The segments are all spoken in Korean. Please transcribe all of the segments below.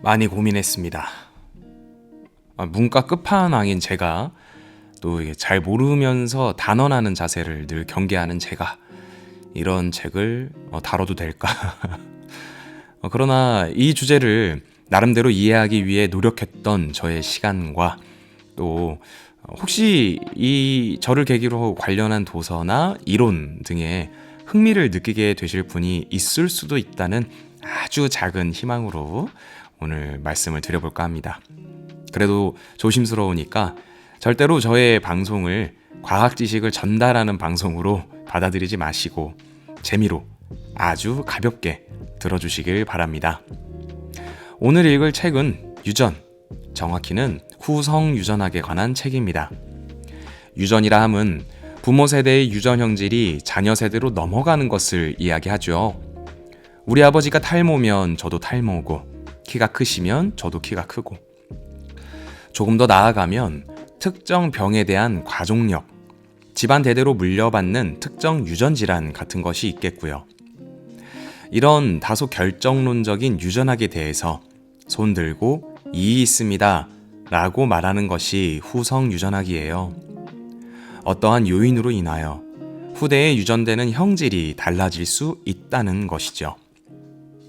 많이 고민했습니다. 문과 끝판왕인 제가 또 이게 잘 모르면서 단언하는 자세를 늘 경계하는 제가 이런 책을 다뤄도 될까? 그러나 이 주제를 나름대로 이해하기 위해 노력했던 저의 시간과 또 혹시 이 저를 계기로 관련한 도서나 이론 등에 흥미를 느끼게 되실 분이 있을 수도 있다는 아주 작은 희망으로 오늘 말씀을 드려볼까 합니다. 그래도 조심스러우니까 절대로 저의 방송을 과학 지식을 전달하는 방송으로 받아들이지 마시고 재미로 아주 가볍게 들어주시길 바랍니다. 오늘 읽을 책은 유전, 정확히는 후성 유전학에 관한 책입니다. 유전이라 함은 부모 세대의 유전 형질이 자녀 세대로 넘어가는 것을 이야기하죠. 우리 아버지가 탈모면 저도 탈모고, 키가 크시면 저도 키가 크고, 조금 더 나아가면 특정 병에 대한 가족력, 집안 대대로 물려받는 특정 유전 질환 같은 것이 있겠고요. 이런 다소 결정론적인 유전학에 대해서 손 들고 이의 있습니다 라고 말하는 것이 후성 유전학이에요. 어떠한 요인으로 인하여 후대에 유전되는 형질이 달라질 수 있다는 것이죠.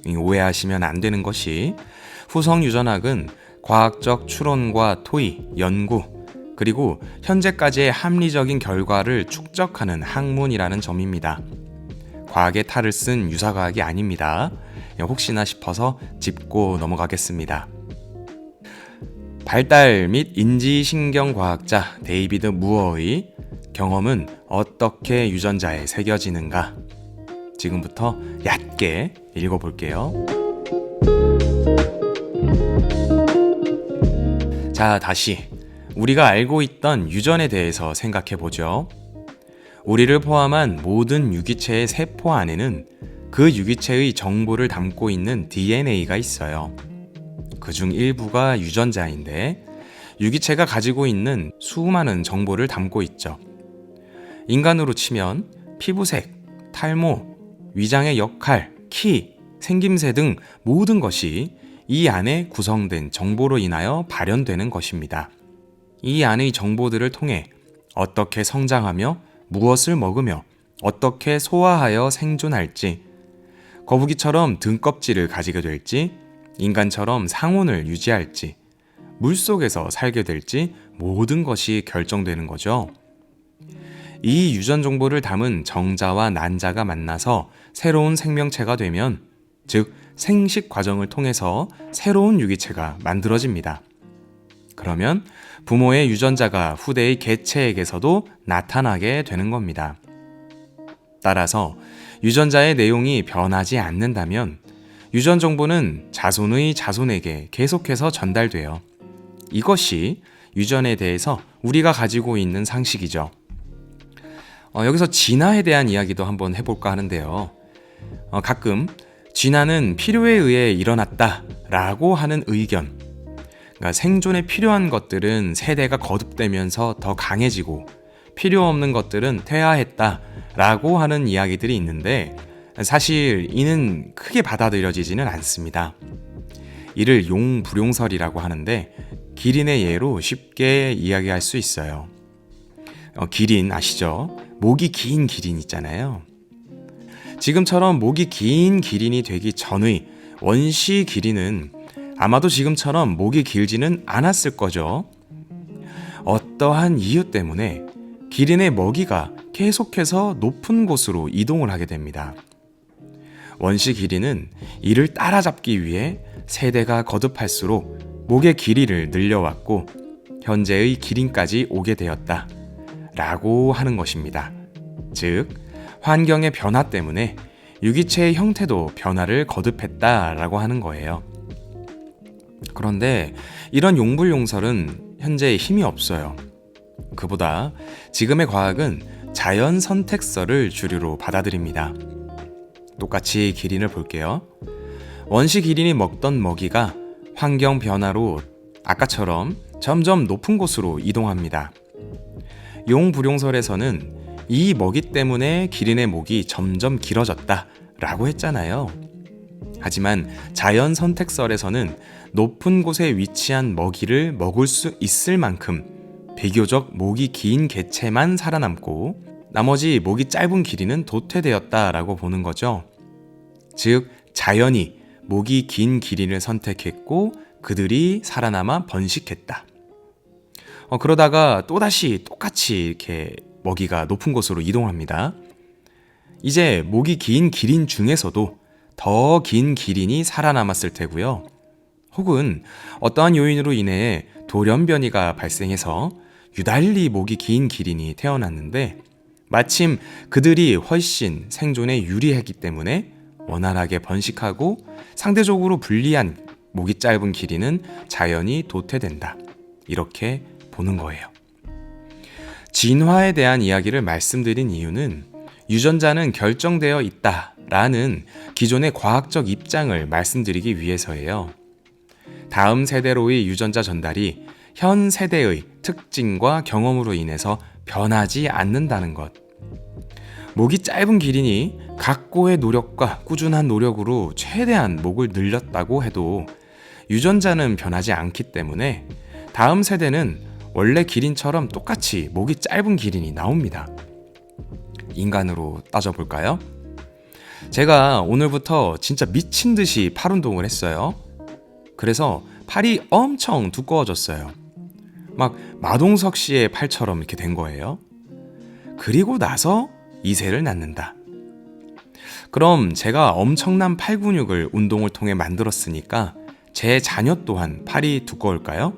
오해하시면 안 되는 것이 후성 유전학은 과학적 추론과 토의, 연구, 그리고 현재까지의 합리적인 결과를 축적하는 학문이라는 점입니다. 과학의 탈을 쓴 유사과학이 아닙니다. 혹시나 싶어서 짚고 넘어가겠습니다. 발달 및 인지신경과학자 데이비드 무어의 경험은 어떻게 유전자에 새겨지는가? 지금부터 얕게 읽어볼게요. 자, 다시 우리가 알고 있던 유전에 대해서 생각해보죠. 우리를 포함한 모든 유기체의 세포 안에는 그 유기체의 정보를 담고 있는 DNA가 있어요. 그중 일부가 유전자인데 유기체가 가지고 있는 수많은 정보를 담고 있죠. 인간으로 치면 피부색, 탈모, 위장의 역할, 키, 생김새 등 모든 것이 이 안에 구성된 정보로 인하여 발현되는 것입니다. 이 안의 정보들을 통해 어떻게 성장하며 무엇을 먹으며 어떻게 소화하여 생존할지, 거북이처럼 등껍질을 가지게 될지, 인간처럼 상온을 유지할지, 물속에서 살게 될지 모든 것이 결정되는 거죠. 이 유전 정보를 담은 정자와 난자가 만나서 새로운 생명체가 되면, 즉 생식 과정을 통해서 새로운 유기체가 만들어집니다. 그러면 부모의 유전자가 후대의 개체에게서도 나타나게 되는 겁니다. 따라서 유전자의 내용이 변하지 않는다면 유전 정보는 자손의 자손에게 계속해서 전달돼요. 이것이 유전에 대해서 우리가 가지고 있는 상식이죠. 여기서 진화에 대한 이야기도 한번 해볼까 하는데요. 가끔 진화는 필요에 의해 일어났다 라고 하는 의견, 그러니까 생존에 필요한 것들은 세대가 거듭되면서 더 강해지고 필요 없는 것들은 퇴화했다 라고 하는 이야기들이 있는데, 사실 이는 크게 받아들여지지는 않습니다. 이를 용불용설이라고 하는데 기린의 예로 쉽게 이야기할 수 있어요. 기린 아시죠? 목이 긴 기린 있잖아요. 지금처럼 목이 긴 기린이 되기 전의 원시 기린은 아마도 지금처럼 목이 길지는 않았을 거죠. 어떠한 이유 때문에 기린의 먹이가 계속해서 높은 곳으로 이동을 하게 됩니다. 원시 기린은 이를 따라잡기 위해 세대가 거듭할수록 목의 길이를 늘려왔고 현재의 기린까지 오게 되었다 라고 하는 것입니다. 즉, 환경의 변화 때문에 유기체의 형태도 변화를 거듭했다 라고 하는 거예요. 그런데 이런 용불용설은 현재 힘이 없어요. 그보다 지금의 과학은 자연 선택설을 주류로 받아들입니다. 똑같이 기린을 볼게요. 원시 기린이 먹던 먹이가 환경 변화로 아까처럼 점점 높은 곳으로 이동합니다. 용불용설에서는 이 먹이 때문에 기린의 목이 점점 길어졌다 라고 했잖아요. 하지만 자연 선택설에서는 높은 곳에 위치한 먹이를 먹을 수 있을 만큼 비교적 목이 긴 개체만 살아남고 나머지 목이 짧은 길이는 도태되었다라고 보는 거죠. 즉, 자연이 목이 긴 길이를 선택했고 그들이 살아남아 번식했다. 그러다가 또다시 똑같이 이렇게 먹이가 높은 곳으로 이동합니다. 이제 목이 긴 기린 중에서도 더 긴 기린이 살아남았을 테고요. 혹은 어떠한 요인으로 인해 돌연변이가 발생해서 유달리 목이 긴 기린이 태어났는데 마침 그들이 훨씬 생존에 유리했기 때문에 원활하게 번식하고 상대적으로 불리한 목이 짧은 기린은 자연히 도태된다. 이렇게 보는 거예요. 진화에 대한 이야기를 말씀드린 이유는 유전자는 결정되어 있다라는 기존의 과학적 입장을 말씀드리기 위해서예요. 다음 세대로의 유전자 전달이 현 세대의 특징과 경험으로 인해서 변하지 않는다는 것. 목이 짧은 기린이 각고의 노력과 꾸준한 노력으로 최대한 목을 늘렸다고 해도 유전자는 변하지 않기 때문에 다음 세대는 원래 기린처럼 똑같이 목이 짧은 기린이 나옵니다. 인간으로 따져볼까요? 제가 오늘부터 진짜 미친 듯이 팔 운동을 했어요. 그래서 팔이 엄청 두꺼워졌어요. 막 마동석 씨의 팔처럼 이렇게 된 거예요. 그리고 나서 이새를 낳는다. 그럼 제가 엄청난 팔 근육을 운동을 통해 만들었으니까 제 자녀 또한 팔이 두꺼울까요?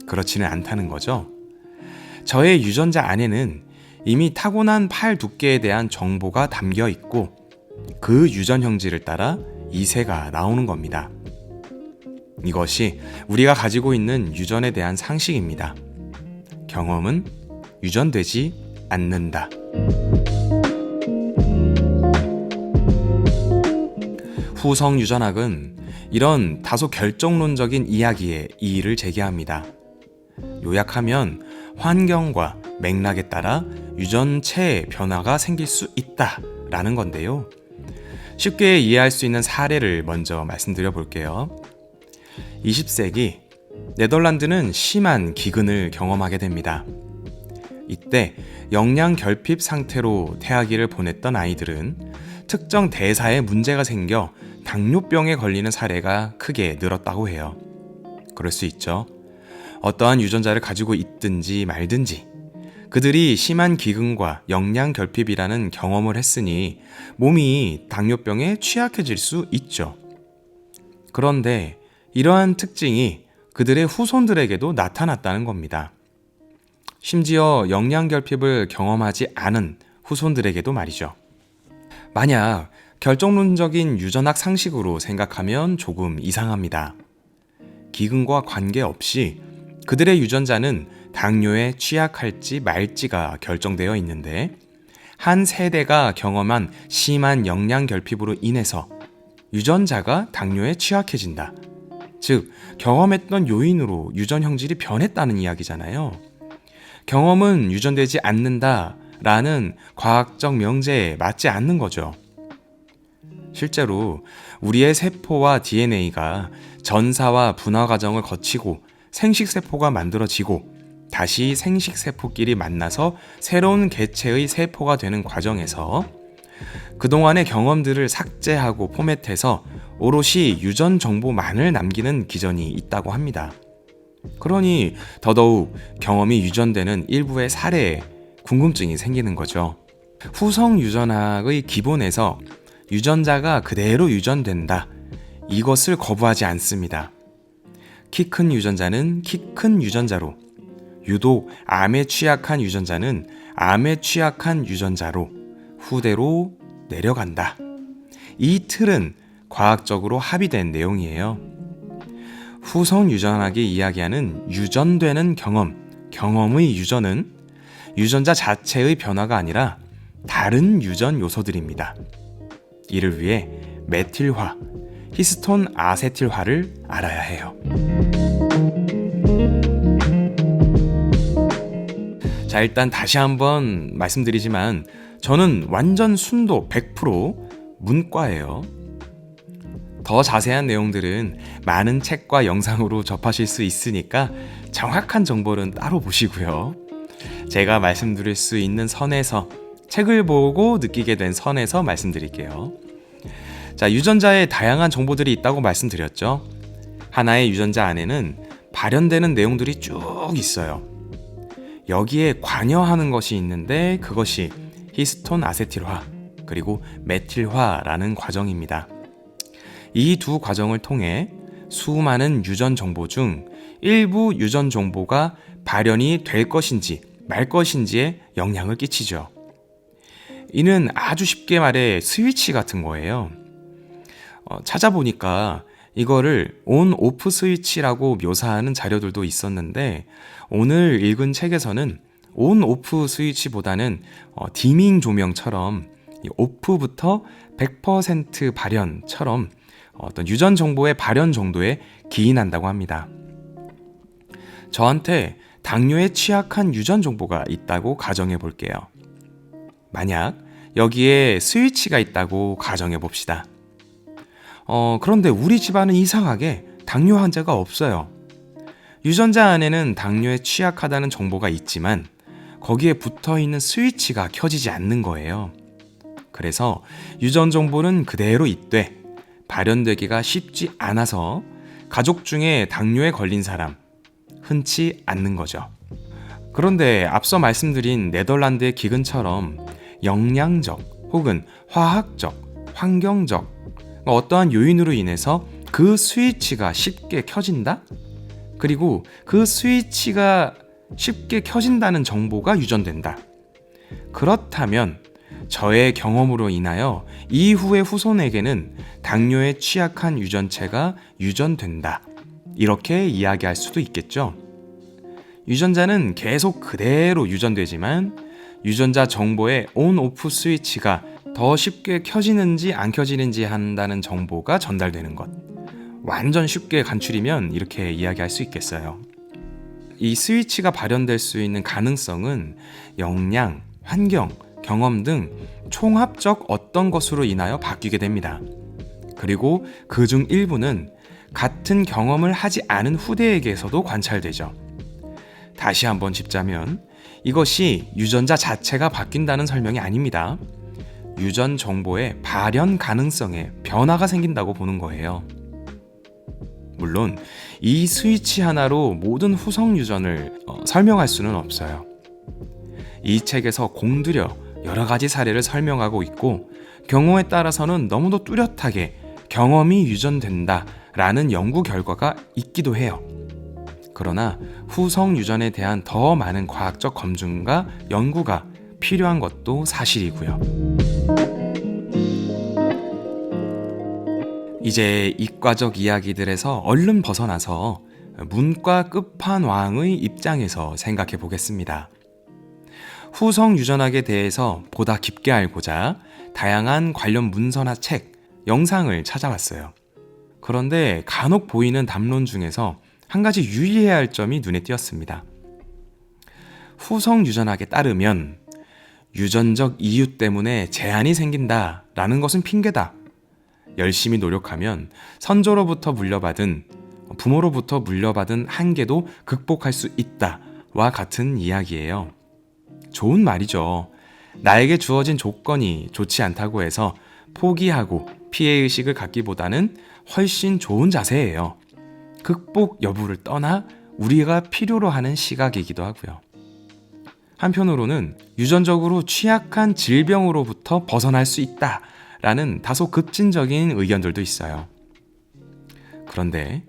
그렇지는 않다는 거죠. 저의 유전자 안에는 이미 타고난 팔 두께에 대한 정보가 담겨 있고 그 유전 형질을 따라 이새가 나오는 겁니다. 이것이 우리가 가지고 있는 유전에 대한 상식입니다. 경험은 유전되지 않는다. 후성 유전학은 이런 다소 결정론적인 이야기에 이의를 제기합니다. 요약하면 환경과 맥락에 따라 유전체의 변화가 생길 수 있다라는 건데요. 쉽게 이해할 수 있는 사례를 먼저 말씀드려 볼게요. 20세기 네덜란드는 심한 기근을 경험하게 됩니다. 이때 영양 결핍 상태로 태아기를 보냈던 아이들은 특정 대사에 문제가 생겨 당뇨병에 걸리는 사례가 크게 늘었다고 해요. 그럴 수 있죠. 어떠한 유전자를 가지고 있든지 말든지 그들이 심한 기근과 영양 결핍이라는 경험을 했으니 몸이 당뇨병에 취약해질 수 있죠. 그런데 이러한 특징이 그들의 후손들에게도 나타났다는 겁니다. 심지어 영양 결핍을 경험하지 않은 후손들에게도 말이죠. 만약 결정론적인 유전학 상식으로 생각하면 조금 이상합니다. 기근과 관계없이 그들의 유전자는 당뇨에 취약할지 말지가 결정되어 있는데 한 세대가 경험한 심한 영양 결핍으로 인해서 유전자가 당뇨에 취약해진다. 즉, 경험했던 요인으로 유전 형질이 변했다는 이야기잖아요. 경험은 유전되지 않는다라는 과학적 명제에 맞지 않는 거죠. 실제로 우리의 세포와 DNA가 전사와 분화 과정을 거치고 생식세포가 만들어지고 다시 생식세포끼리 만나서 새로운 개체의 세포가 되는 과정에서 그동안의 경험들을 삭제하고 포맷해서 오롯이 유전 정보만을 남기는 기전이 있다고 합니다. 그러니 더더욱 경험이 유전되는 일부의 사례에 궁금증이 생기는 거죠. 후성 유전학의 기본에서 유전자가 그대로 유전된다. 이것을 거부하지 않습니다. 키 큰 유전자는 키 큰 유전자로, 유독 암에 취약한 유전자는 암에 취약한 유전자로 후대로 내려간다. 이 틀은 과학적으로 합의된 내용이에요. 후성 유전학이 이야기하는 유전되는 경험, 경험의 유전은 유전자 자체의 변화가 아니라 다른 유전 요소들입니다. 이를 위해 메틸화, 히스톤 아세틸화를 알아야 해요. 자, 일단 다시 한번 말씀드리지만 저는 완전 순도 100% 문과예요. 더 자세한 내용들은 많은 책과 영상으로 접하실 수 있으니까 정확한 정보는 따로 보시고요. 제가 말씀드릴 수 있는 선에서, 책을 보고 느끼게 된 선에서 말씀드릴게요. 자, 유전자에 다양한 정보들이 있다고 말씀드렸죠. 하나의 유전자 안에는 발현되는 내용들이 쭉 있어요. 여기에 관여하는 것이 있는데 그것이 히스톤 아세틸화 그리고 메틸화라는 과정입니다. 이 두 과정을 통해 수많은 유전 정보 중 일부 유전 정보가 발현이 될 것인지 말 것인지에 영향을 끼치죠. 이는 아주 쉽게 말해 스위치 같은 거예요. 찾아보니까 이거를 온 오프 스위치라고 묘사하는 자료들도 있었는데, 오늘 읽은 책에서는 온 오프 스위치보다는 디밍 조명처럼 오프부터 100% 발현처럼 어떤 유전 정보의 발현 정도에 기인한다고 합니다. 저한테 당뇨에 취약한 유전 정보가 있다고 가정해 볼게요. 만약 여기에 스위치가 있다고 가정해 봅시다. 그런데 우리 집안은 이상하게 당뇨 환자가 없어요. 유전자 안에는 당뇨에 취약하다는 정보가 있지만 거기에 붙어 있는 스위치가 켜지지 않는 거예요. 그래서 유전 정보는 그대로 있되 발현되기가 쉽지 않아서 가족 중에 당뇨에 걸린 사람 흔치 않는 거죠. 그런데 앞서 말씀드린 네덜란드의 기근처럼 영양적 혹은 화학적, 환경적 어떠한 요인으로 인해서 그 스위치가 쉽게 켜진다? 그리고 그 스위치가 쉽게 켜진다는 정보가 유전된다. 그렇다면 저의 경험으로 인하여 이후의 후손에게는 당뇨에 취약한 유전체가 유전된다. 이렇게 이야기할 수도 있겠죠. 유전자는 계속 그대로 유전되지만 유전자 정보의 온-오프 스위치가 더 쉽게 켜지는지 안 켜지는지 한다는 정보가 전달되는 것. 완전 쉽게 간추리면 이렇게 이야기할 수 있겠어요. 이 스위치가 발현될 수 있는 가능성은 역량, 환경, 경험 등 총합적 어떤 것으로 인하여 바뀌게 됩니다. 그리고 그중 일부는 같은 경험을 하지 않은 후대에게서도 관찰되죠. 다시 한번 짚자면 이것이 유전자 자체가 바뀐다는 설명이 아닙니다. 유전 정보의 발현 가능성에 변화가 생긴다고 보는 거예요. 물론 이 스위치 하나로 모든 후성 유전을 설명할 수는 없어요. 이 책에서 공들여 여러 가지 사례를 설명하고 있고 경우에 따라서는 너무도 뚜렷하게 경험이 유전된다 라는 연구 결과가 있기도 해요. 그러나 후성 유전에 대한 더 많은 과학적 검증과 연구가 필요한 것도 사실이고요. 이제 이과적 이야기들에서 얼른 벗어나서 문과 끝판왕의 입장에서 생각해 보겠습니다. 후성 유전학에 대해서 보다 깊게 알고자 다양한 관련 문서나 책, 영상을 찾아봤어요. 그런데 간혹 보이는 담론 중에서 한 가지 유의해야 할 점이 눈에 띄었습니다. 후성 유전학에 따르면 유전적 이유 때문에 제한이 생긴다 라는 것은 핑계다. 열심히 노력하면 선조로부터 물려받은, 부모로부터 물려받은 한계도 극복할 수 있다와 같은 이야기예요. 좋은 말이죠. 나에게 주어진 조건이 좋지 않다고 해서 포기하고 피해의식을 갖기보다는 훨씬 좋은 자세예요. 극복 여부를 떠나 우리가 필요로 하는 시각이기도 하고요. 한편으로는 유전적으로 취약한 질병으로부터 벗어날 수 있다라는 다소 급진적인 의견들도 있어요. 그런데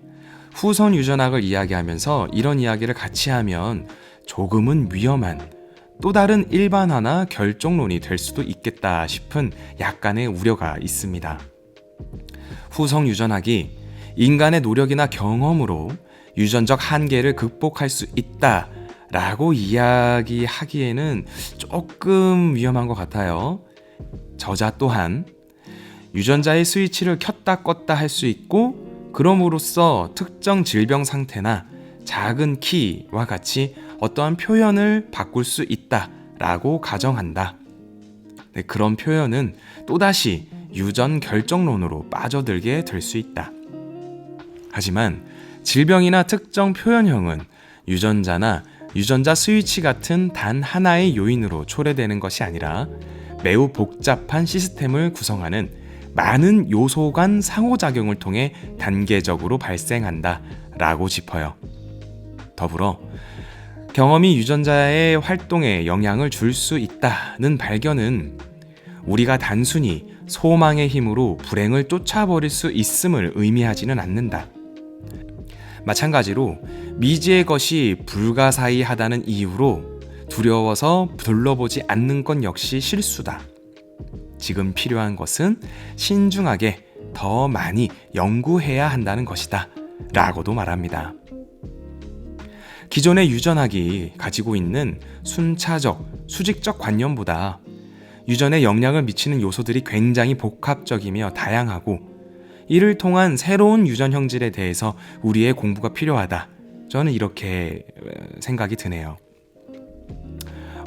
후선 유전학을 이야기하면서 이런 이야기를 같이 하면 조금은 위험한 또 다른 일반화나 결정론이 될 수도 있겠다 싶은 약간의 우려가 있습니다. 후성 유전학이 인간의 노력이나 경험으로 유전적 한계를 극복할 수 있다라고 이야기하기에는 조금 위험한 것 같아요. 저자 또한 유전자의 스위치를 켰다 껐다 할 수 있고 그럼으로써 특정 질병 상태나 작은 키와 같이 어떠한 표현을 바꿀 수 있다라고 가정한다. 네, 그런 표현은 또다시 유전 결정론으로 빠져들게 될 수 있다. 하지만 질병이나 특정 표현형은 유전자나 유전자 스위치 같은 단 하나의 요인으로 초래되는 것이 아니라 매우 복잡한 시스템을 구성하는 많은 요소 간 상호작용을 통해 단계적으로 발생한다 라고 짚어요. 더불어 경험이 유전자의 활동에 영향을 줄 수 있다는 발견은 우리가 단순히 소망의 힘으로 불행을 쫓아버릴 수 있음을 의미하지는 않는다. 마찬가지로 미지의 것이 불가사의하다는 이유로 두려워서 둘러보지 않는 것 역시 실수다. 지금 필요한 것은 신중하게 더 많이 연구해야 한다는 것이다 라고도 말합니다. 기존의 유전학이 가지고 있는 순차적, 수직적 관념보다 유전에 영향을 미치는 요소들이 굉장히 복합적이며 다양하고 이를 통한 새로운 유전 형질에 대해서 우리의 공부가 필요하다. 저는 이렇게 생각이 드네요.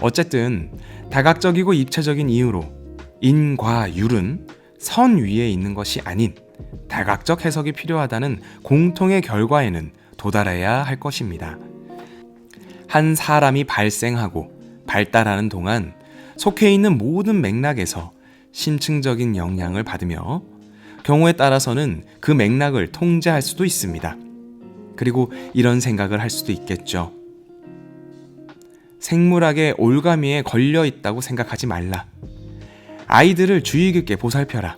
어쨌든 다각적이고 입체적인 이유로 인과 율은 선 위에 있는 것이 아닌 다각적 해석이 필요하다는 공통의 결과에는 도달해야 할 것입니다. 한 사람이 발생하고 발달하는 동안 속해 있는 모든 맥락에서 심층적인 영향을 받으며 경우에 따라서는 그 맥락을 통제할 수도 있습니다. 그리고 이런 생각을 할 수도 있겠죠. 생물학의 올가미에 걸려 있다고 생각하지 말라. 아이들을 주의 깊게 보살펴라.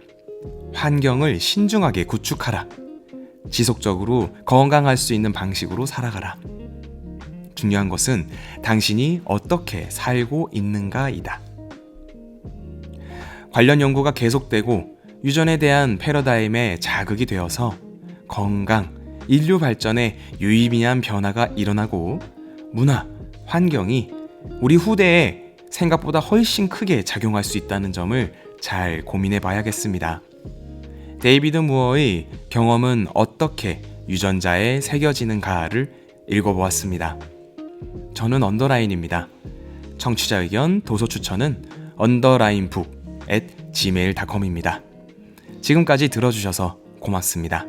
환경을 신중하게 구축하라. 지속적으로 건강할 수 있는 방식으로 살아가라. 중요한 것은 당신이 어떻게 살고 있는가이다. 관련 연구가 계속되고 유전에 대한 패러다임에 자극이 되어서 건강, 인류 발전에 유의미한 변화가 일어나고 문화, 환경이 우리 후대에 생각보다 훨씬 크게 작용할 수 있다는 점을 잘 고민해 봐야겠습니다. 데이비드 무어의 경험은 어떻게 유전자에 새겨지는가를 읽어보았습니다. 저는 언더라인입니다. 청취자 의견, 도서 추천은 underlinebook@gmail.com입니다. 지금까지 들어주셔서 고맙습니다.